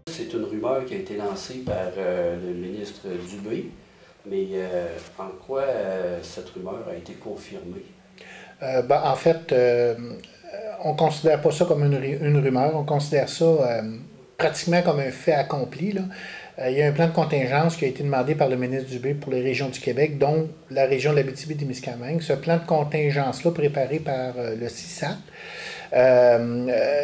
C'est une rumeur qui a été lancée par le ministre Dubé, mais en quoi cette rumeur a été confirmée? En fait, on ne considère pas ça comme une rumeur, on considère ça pratiquement comme un fait accompli, là. Il y a un plan de contingence qui a été demandé par le ministre Dubé pour les régions du Québec, dont la région de l'Abitibi-Témiscamingue. Ce plan de contingence-là, préparé par le CISAT,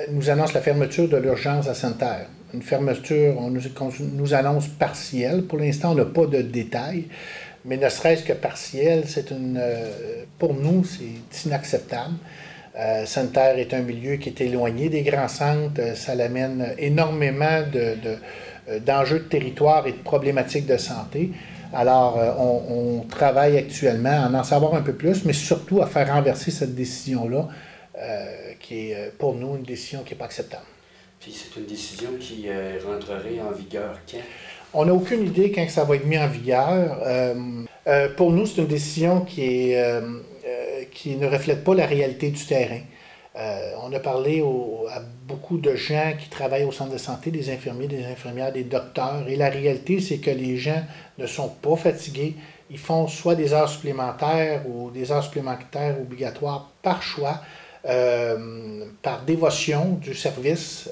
nous annonce la fermeture de l'urgence à Sainte-Terre. Une fermeture, on nous annonce partielle. Pour l'instant, on n'a pas de détails, mais ne serait-ce que partielle, pour nous, c'est inacceptable. Sainte-Terre est un milieu qui est éloigné des grands centres. Ça l'amène énormément d'enjeux de territoire et de problématiques de santé. Alors, on travaille actuellement à en savoir un peu plus, mais surtout à faire renverser cette décision-là, qui est pour nous une décision qui n'est pas acceptable. Puis c'est une décision qui rentrerait en vigueur quand? On n'a aucune idée quand ça va être mis en vigueur. Pour nous, c'est une décision qui ne reflète pas la réalité du terrain. On a parlé à beaucoup de gens qui travaillent au centre de santé, des infirmiers, des infirmières, des docteurs, et la réalité, c'est que les gens ne sont pas fatigués. Ils font soit des heures supplémentaires ou des heures supplémentaires obligatoires par choix, par dévotion du service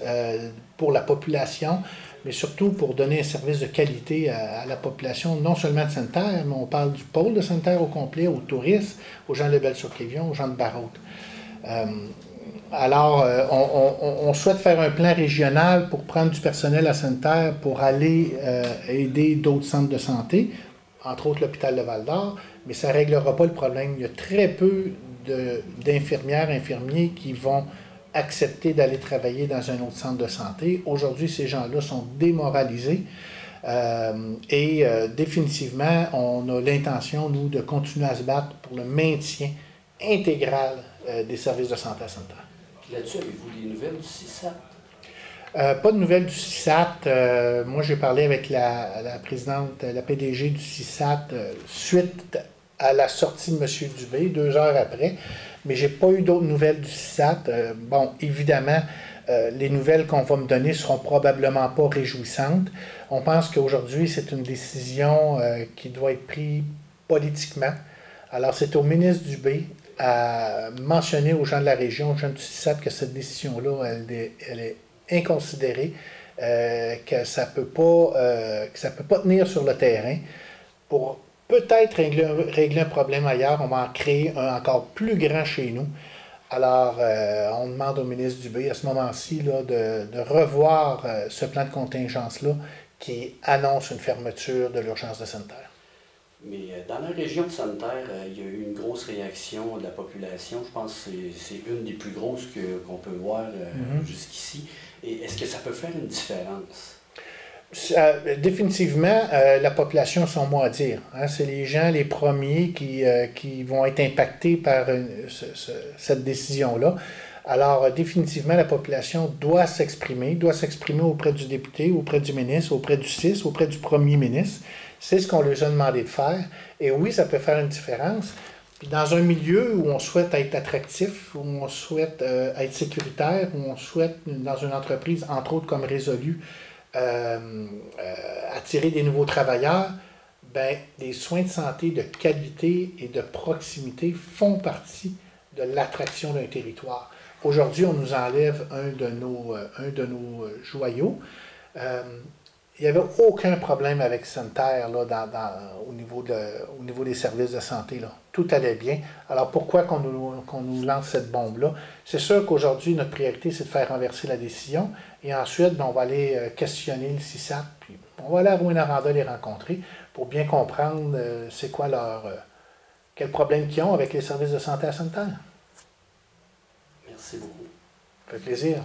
pour la population, mais surtout pour donner un service de qualité à la population, non seulement de Sainte-Terre, mais on parle du pôle de Sainte-Terre au complet, aux touristes, aux gens de Lebel-sur-Quévillon, aux gens de Barrault. Alors, on souhaite faire un plan régional pour prendre du personnel à Sainte-Terre pour aller aider d'autres centres de santé, entre autres l'hôpital de Val-d'Or, mais ça ne réglera pas le problème. Il y a très peu d'infirmières, infirmiers qui vont accepter d'aller travailler dans un autre centre de santé. Aujourd'hui, ces gens-là sont démoralisés et définitivement, on a l'intention, nous, de continuer à se battre pour le maintien intégral des services de santé à Sainte-Terre. Là-dessus, avez-vous des nouvelles du CISAT? Pas de nouvelles du CISAT. Moi, j'ai parlé avec la présidente, la PDG du CISAT suite à la sortie de M. Dubé, 2 heures après, mais je n'ai pas eu d'autres nouvelles du CISAT. Bon, évidemment, les nouvelles qu'on va me donner ne seront probablement pas réjouissantes. On pense qu'aujourd'hui, c'est une décision qui doit être prise politiquement. Alors, c'est au ministre Dubé à mentionner aux gens de la région, aux gens du CISAT, que cette décision-là, elle est inconsidérée, que ça peut pas tenir sur le terrain. Pour peut-être régler un problème ailleurs, on va en créer un encore plus grand chez nous. Alors, on demande au ministre Dubé, à ce moment-ci, de revoir ce plan de contingence-là qui annonce une fermeture de l'urgence de Sainte-Terre. Mais dans la région de Sainte-Terre, il y a eu une grosse réaction de la population. Je pense que c'est une des plus grosses qu'on peut voir jusqu'ici. Et est-ce que ça peut faire une différence? Définitivement, la population a son mot à dire. Hein? C'est les gens les premiers qui vont être impactés par cette décision-là. Alors, définitivement, la population doit s'exprimer auprès du député, auprès du ministre, auprès du CIS, auprès du premier ministre. C'est ce qu'on leur a demandé de faire. Et oui, ça peut faire une différence. Puis dans un milieu où on souhaite être attractif, où on souhaite être sécuritaire, où on souhaite, dans une entreprise, entre autres comme Résolu, attirer des nouveaux travailleurs, ben, les soins de santé de qualité et de proximité font partie de l'attraction d'un territoire. Aujourd'hui, on nous enlève un de nos joyaux. Il n'y avait aucun problème avec Sainte-Terre au niveau des services de santé, là. Tout allait bien. Alors pourquoi qu'on nous lance cette bombe-là? C'est sûr qu'aujourd'hui, notre priorité, c'est de faire renverser la décision. Et ensuite, on va aller questionner le CISAT. Puis on va aller à Rouyn-Noranda les rencontrer pour bien comprendre c'est quoi quel problème qu'ils ont avec les services de santé à Sainte-Terre. Merci beaucoup. Ça fait plaisir.